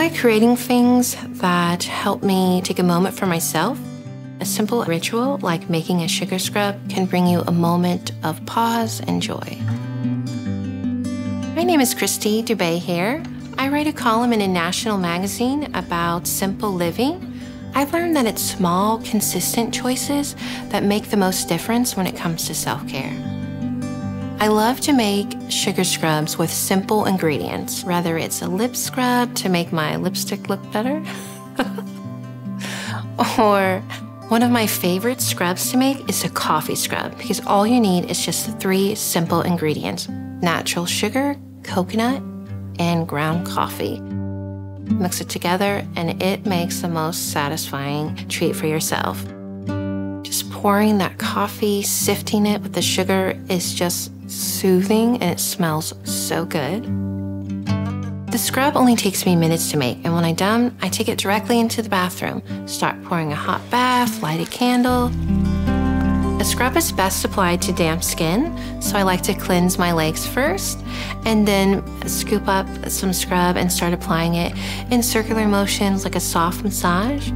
try creating things that help me take a moment for myself. A simple ritual like making a sugar scrub can bring you a moment of pause and joy. My name is Kristy Dubé here. I write a column in a national magazine about simple living. I've learned that it's small, consistent choices that make the most difference when it comes to self-care. I love to make sugar scrubs with simple ingredients, whether it's a lip scrub to make my lipstick look better, or one of my favorite scrubs to make is a coffee scrub because all you need is just 3 simple ingredients: natural sugar, coconut, and ground coffee. Mix it together and it makes the most satisfying treat for yourself. Just pouring that coffee, sifting it with the sugar is just soothing and it smells so good. The scrub only takes me minutes to make, and when I'm done, I take it directly into the bathroom, start pouring a hot bath, light a candle. A scrub is best applied to damp skin, so I like to cleanse my legs first, and then scoop up some scrub and start applying it in circular motions like a soft massage.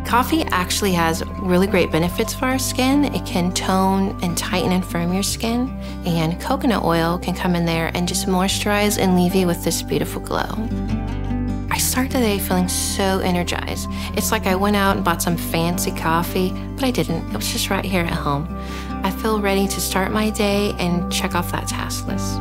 Coffee actually has really great benefits for our skin. It can tone and tighten and firm your skin, and coconut oil can come in there and just moisturize and leave you with this beautiful glow. I start the day feeling so energized. It's like I went out and bought some fancy coffee, but I didn't. It was just right here at home. I feel ready to start my day and check off that task list.